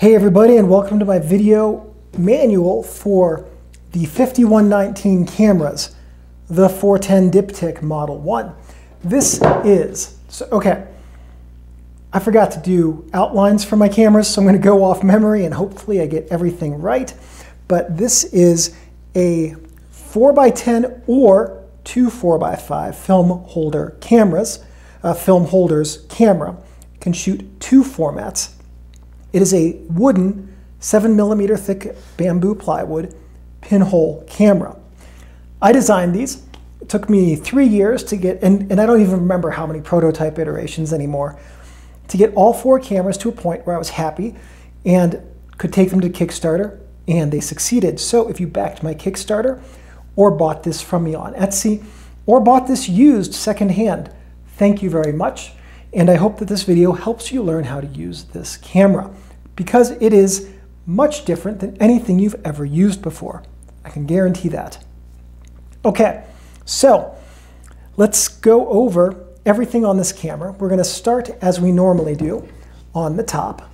Hey everybody, and welcome to my video manual for the 5119 cameras, the 410 Diptych Model 1. I forgot to do outlines for my cameras, so I'm going to go off memory and hopefully I get everything right. But this is a 4x10 or two 4x5 film holder cameras. Film holders camera can shoot two formats. It is a wooden 7mm thick bamboo plywood pinhole camera. I designed these. It took me 3 years to get, and I don't even remember how many prototype iterations anymore, to get all four cameras to a point where I was happy and could take them to Kickstarter, and they succeeded. So if you backed my Kickstarter or bought this from me on Etsy or bought this used secondhand, thank you very much. And I hope that this video helps you learn how to use this camera, because it is much different than anything you've ever used before. I can guarantee that. Okay, so let's go over everything on this camera. We're going to start as we normally do on the top.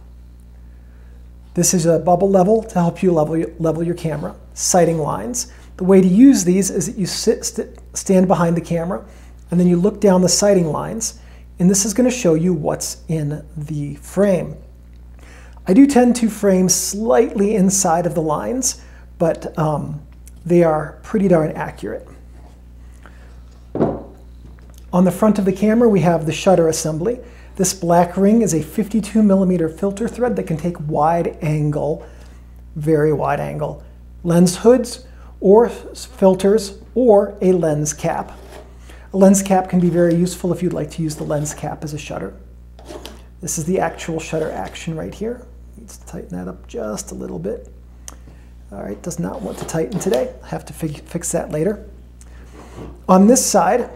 This is a bubble level to help you level your camera. Sighting lines. The way to use these is that you stand behind the camera and then you look down the sighting lines, and this is going to show you what's in the frame. I do tend to frame slightly inside of the lines, but they are pretty darn accurate. On the front of the camera, we have the shutter assembly. This black ring is a 52mm filter thread that can take wide angle, very wide angle, lens hoods or filters or a lens cap. A lens cap can be very useful if you'd like to use the lens cap as a shutter. This is the actual shutter action right here. Let's tighten that up just a little bit. All right, does not want to tighten today. I'll have to fix that later. On this side,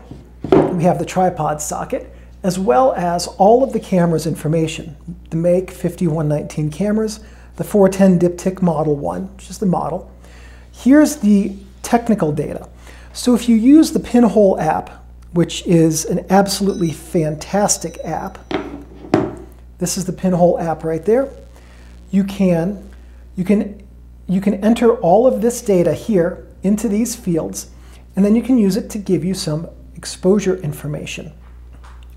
we have the tripod socket, as well as all of the camera's information. The make 5119 cameras, the 410 Diptych Model 1, which is the model. Here's the technical data. So if you use the Pinhole app, which is an absolutely fantastic app, this is the Pinhole app right there. You can enter all of this data here into these fields, and then you can use it to give you some exposure information.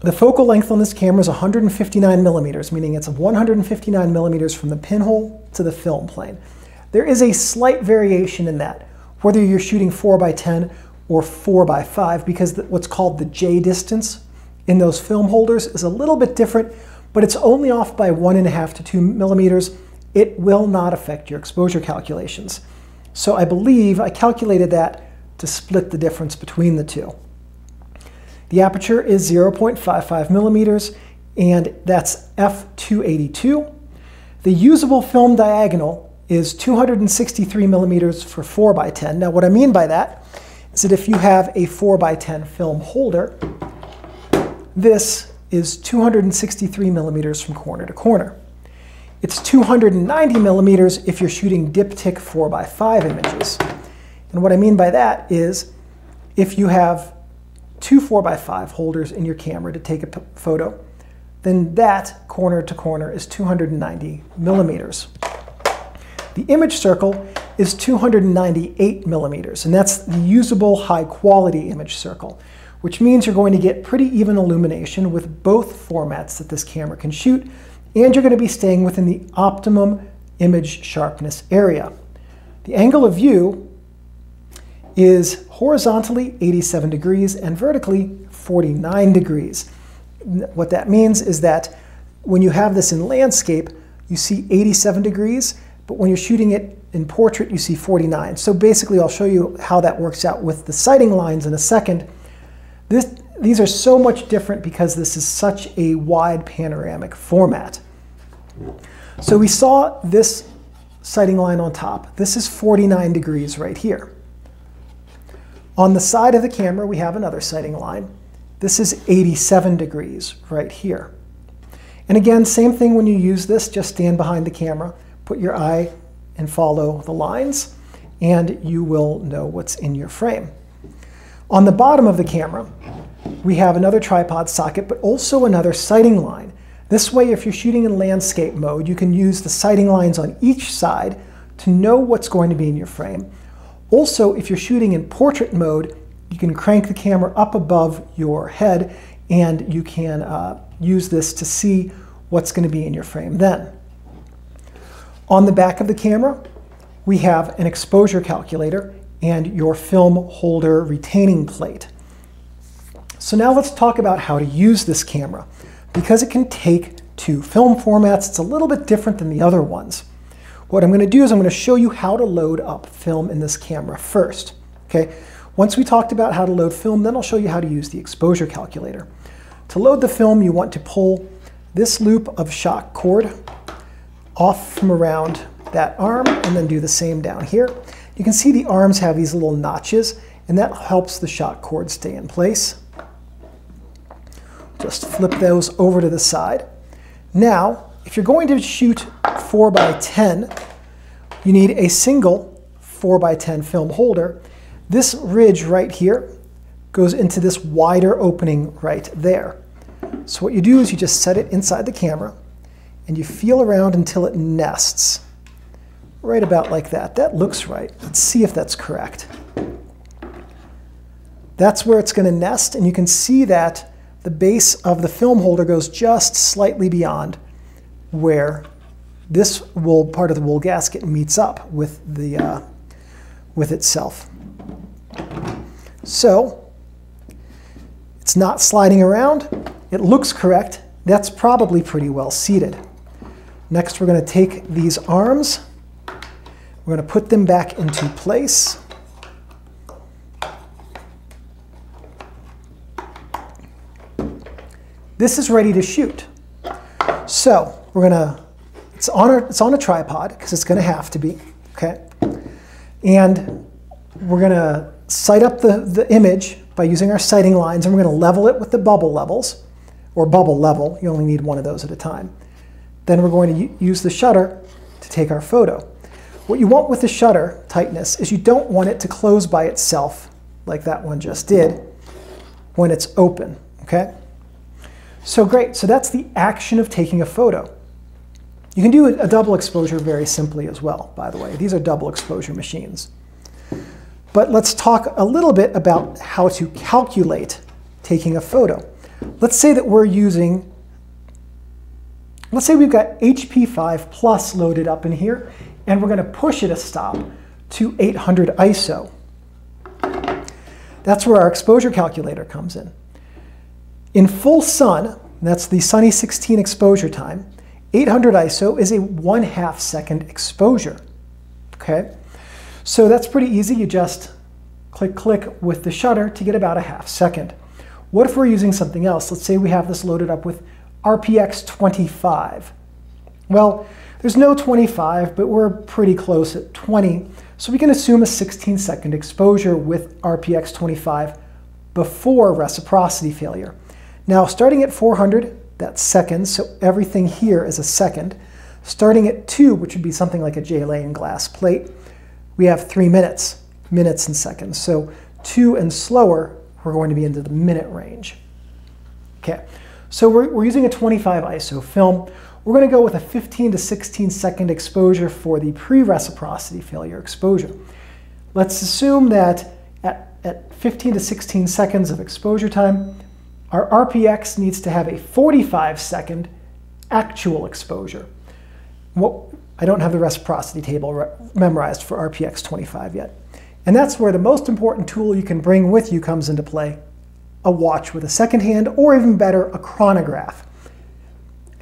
The focal length on this camera is 159mm, meaning it's 159mm from the pinhole to the film plane. There is a slight variation in that, whether you're shooting 4x10 or 4x5, because what's called the J distance in those film holders is a little bit different, but it's only off by 1.5 to 2mm. It will not affect your exposure calculations. So I believe I calculated that to split the difference between the two. The aperture is 0.55mm, and that's f282. The usable film diagonal is 263mm for 4x10. Now what I mean by that is that if you have a 4x10 film holder, this is 263mm from corner to corner. It's 290mm if you're shooting Diptych 4x5 images. And what I mean by that is if you have two 4x5 holders in your camera to take a photo, then that corner to corner is 290mm. The image circle is 298mm, and that's the usable high quality image circle, which means you're going to get pretty even illumination with both formats that this camera can shoot, and you're going to be staying within the optimum image sharpness area. The angle of view is horizontally 87 degrees and vertically 49 degrees. What that means is that when you have this in landscape, you see 87 degrees, but when you're shooting it in portrait, you see 49. So basically, I'll show you how that works out with the sighting lines in a second. These are so much different because this is such a wide panoramic format. So we saw this sighting line on top. This is 49 degrees right here. On the side of the camera, we have another sighting line. This is 87 degrees right here. And again, same thing when you use this, just stand behind the camera, put your eye and follow the lines, and you will know what's in your frame. On the bottom of the camera, we have another tripod socket, but also another sighting line. This way, if you're shooting in landscape mode, you can use the sighting lines on each side to know what's going to be in your frame. Also, if you're shooting in portrait mode, you can crank the camera up above your head and you can use this to see what's going to be in your frame then. On the back of the camera, we have an exposure calculator and your film holder retaining plate. So now let's talk about how to use this camera. Because it can take two film formats, it's a little bit different than the other ones. What I'm going to do is I'm going to show you how to load up film in this camera first. Okay? Once we talked about how to load film, then I'll show you how to use the exposure calculator. To load the film, you want to pull this loop of shock cord off from around that arm and then do the same down here. You can see the arms have these little notches and that helps the shock cord stay in place. Just flip those over to the side. Now, if you're going to shoot 4x10, you need a single 4x10 film holder. This ridge right here goes into this wider opening right there. So what you do is you just set it inside the camera and you feel around until it nests. Right about like that. That looks right. Let's see if that's correct. That's where it's going to nest, and you can see that the base of the film holder goes just slightly beyond where this part of the wool gasket meets up with itself. So it's not sliding around. It looks correct. That's probably pretty well seated. Next, we're going to take these arms. We're going to put them back into place. This is ready to shoot. So it's on a tripod because it's going to have to be, okay? And we're going to sight up the image by using our sighting lines, and we're going to level it with the bubble levels, or bubble level. You only need one of those at a time. Then we're going to use the shutter to take our photo. What you want with the shutter tightness is you don't want it to close by itself like that one just did when it's open, okay? So great, so that's the action of taking a photo. You can do a double exposure very simply as well, by the way. These are double exposure machines. But let's talk a little bit about how to calculate taking a photo. Let's say that let's say we've got HP5 Plus loaded up in here, and we're going to push it a stop to 800 ISO. That's where our exposure calculator comes in. In full sun, that's the sunny 16 exposure time, 800 ISO is a 1/2 second exposure. Okay? So that's pretty easy. You just click with the shutter to get about a 1/2 second. What if we're using something else? Let's say we have this loaded up with RPX 25. Well, there's no 25, but we're pretty close at 20. So we can assume a 16-second exposure with RPX 25 before reciprocity failure. Now, starting at 400, that's seconds, so everything here is a second. Starting at 2, which would be something like a J-lane glass plate, we have 3 minutes, minutes and seconds. So 2 and slower, we're going to be into the minute range. Okay, so we're using a 25 ISO film. We're going to go with a 15 to 16 second exposure for the pre-reciprocity failure exposure. Let's assume that at 15 to 16 seconds of exposure time, our RPX needs to have a 45-second actual exposure. I don't have the reciprocity table memorized for RPX 25 yet. And that's where the most important tool you can bring with you comes into play, a watch with a second hand, or even better, a chronograph.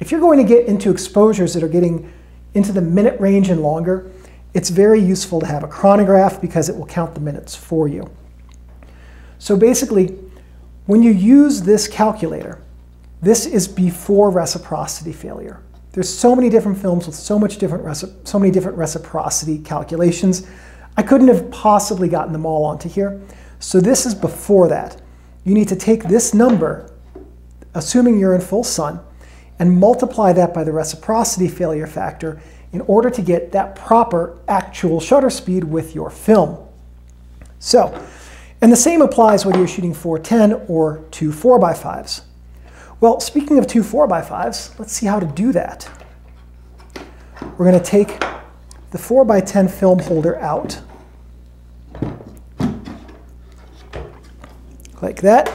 If you're going to get into exposures that are getting into the minute range and longer, it's very useful to have a chronograph because it will count the minutes for you. So basically, when you use this calculator, this is before reciprocity failure. There's so many different films with so many different reciprocity calculations. I couldn't have possibly gotten them all onto here. So this is before that. You need to take this number, assuming you're in full sun, and multiply that by the reciprocity failure factor in order to get that proper actual shutter speed with your film. So, and the same applies whether you're shooting 410 or two 4x5s. Well, speaking of two 4x5s, let's see how to do that. We're going to take the 4x10 film holder out, like that.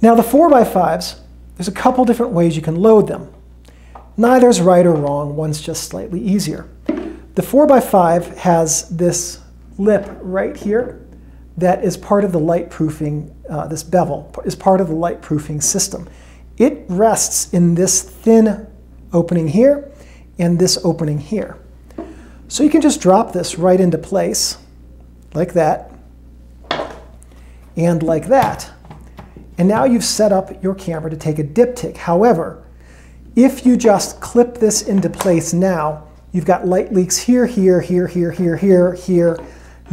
Now the 4x5s, there's a couple different ways you can load them. Neither's right or wrong, one's just slightly easier. The 4x5 has this lip right here that is part of the light proofing, this bevel is part of the light proofing system. It rests in this thin opening here and this opening here. So you can just drop this right into place, like that, and like that. And now you've set up your camera to take a diptych. However, if you just clip this into place now, you've got light leaks here, here, here, here, here, here, here.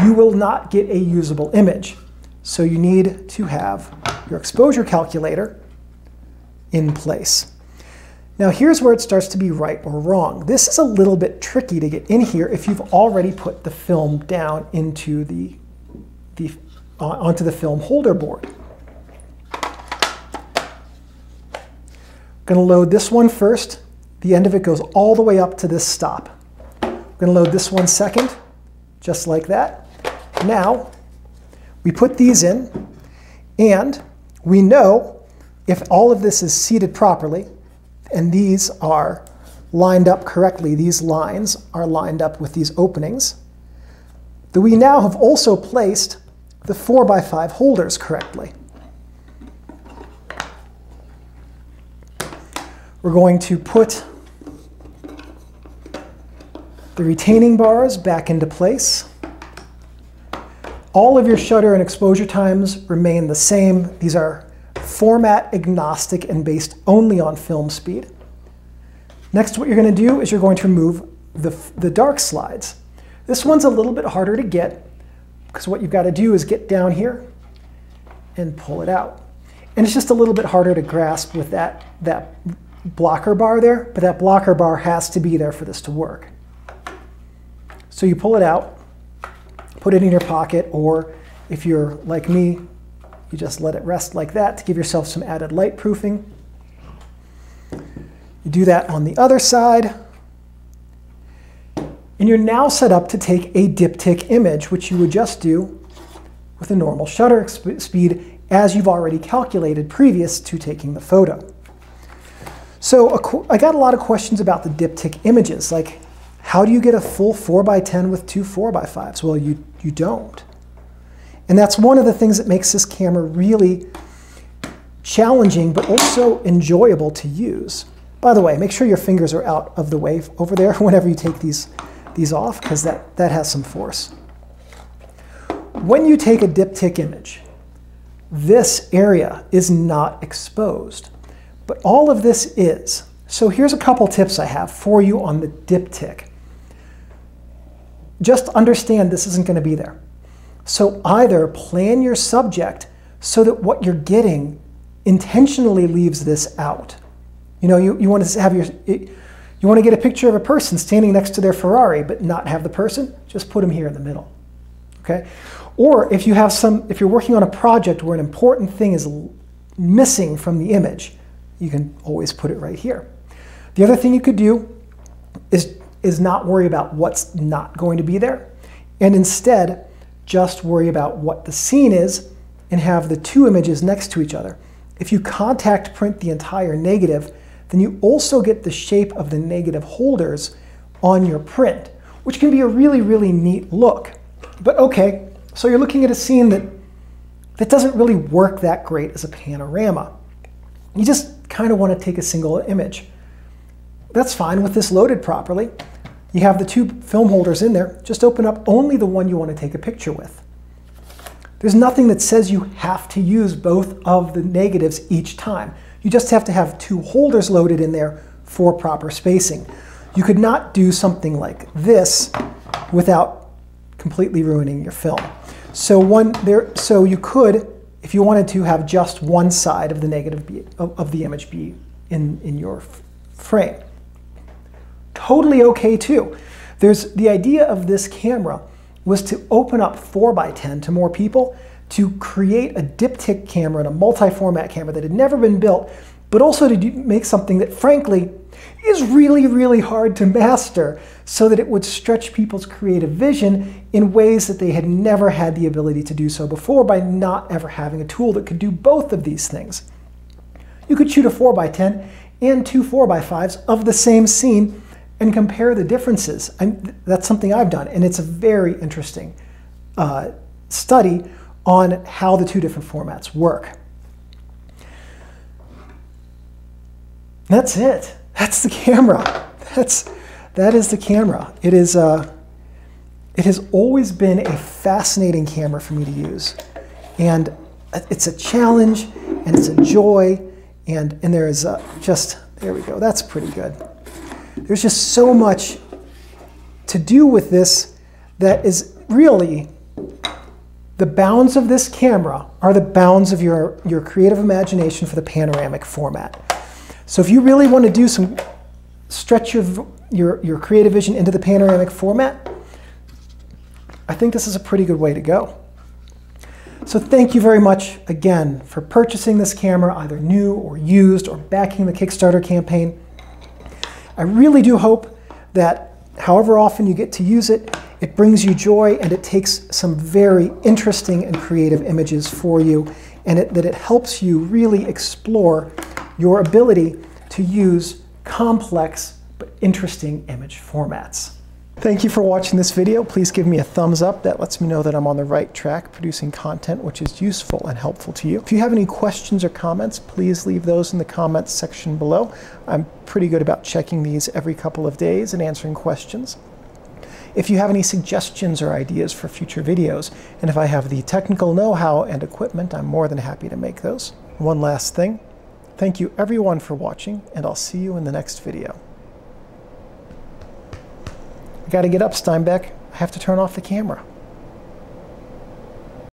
You will not get a usable image. So you need to have your exposure calculator in place. Now here's where it starts to be right or wrong. This is a little bit tricky to get in here if you've already put the film down into onto the film holder board. Going to load this one first. The end of it goes all the way up to this stop. We're going to load this one second, just like that. Now, we put these in, and we know if all of this is seated properly, and these are lined up correctly, these lines are lined up with these openings, that we now have also placed the 4x5 holders correctly. We're going to put the retaining bars back into place. All of your shutter and exposure times remain the same. These are format agnostic and based only on film speed. Next, what you're going to do is you're going to remove the dark slides. This one's a little bit harder to get because what you've got to do is get down here and pull it out. And it's just a little bit harder to grasp with that blocker bar there, but that blocker bar has to be there for this to work. So you pull it out, put it in your pocket, or if you're like me, you just let it rest like that to give yourself some added light proofing. You do that on the other side, and you're now set up to take a diptych image, which you would just do with a normal shutter speed as you've already calculated previous to taking the photo. So I got a lot of questions about the diptych images, like how do you get a full 4x10 with two 4x5s? Well, you don't. And that's one of the things that makes this camera really challenging, but also enjoyable to use. By the way, make sure your fingers are out of the way over there whenever you take these off, because that has some force. When you take a diptych image, this area is not exposed. But all of this is. So here's a couple tips I have for you on the diptych. Just understand this isn't going to be there. So either plan your subject so that what you're getting intentionally leaves this out. You know, you want to have you want to get a picture of a person standing next to their Ferrari, but not have the person. Just put them here in the middle. Okay? Or if you're working on a project where an important thing is missing from the image, you can always put it right here. The other thing you could do is not worry about what's not going to be there, and instead just worry about what the scene is and have the two images next to each other. If you contact print the entire negative, then you also get the shape of the negative holders on your print, which can be a really, really neat look. But okay, so you're looking at a scene that doesn't really work that great as a panorama. You just kind of want to take a single image. That's fine with this loaded properly. You have the two film holders in there. Just open up only the one you want to take a picture with. There's nothing that says you have to use both of the negatives each time. You just have to have two holders loaded in there for proper spacing. You could not do something like this without completely ruining your film. So you could, if you wanted to, have just one side of the negative of the image be in your frame. Totally okay too. The idea of this camera was to open up 4x10 to more people, to create a diptych camera and a multi-format camera that had never been built, but also to make something that frankly is really, really hard to master so that it would stretch people's creative vision in ways that they had never had the ability to do so before by not ever having a tool that could do both of these things. You could shoot a 4x10 and two 4x5s of the same scene and compare the differences. That's something I've done, and it's a very interesting study on how the two different formats work. That's it. That's the camera. That is the camera. It has always been a fascinating camera for me to use, and it's a challenge and it's a joy, and there is just, there we go. That's pretty good. There's just so much to do with this that is really, the bounds of this camera are the bounds of your creative imagination for the panoramic format. So if you really want to do some, stretch your creative vision into the panoramic format, I think this is a pretty good way to go. So thank you very much again for purchasing this camera, either new or used, or backing the Kickstarter campaign. I really do hope that however often you get to use it, it brings you joy and it takes some very interesting and creative images for you, and that it helps you really explore your ability to use complex but interesting image formats. Thank you for watching this video. Please give me a thumbs up. That lets me know that I'm on the right track producing content which is useful and helpful to you. If you have any questions or comments, please leave those in the comments section below. I'm pretty good about checking these every couple of days and answering questions. If you have any suggestions or ideas for future videos, and if I have the technical know-how and equipment, I'm more than happy to make those. One last thing. Thank you everyone for watching, and I'll see you in the next video. I gotta get up, Steinbeck. I have to turn off the camera.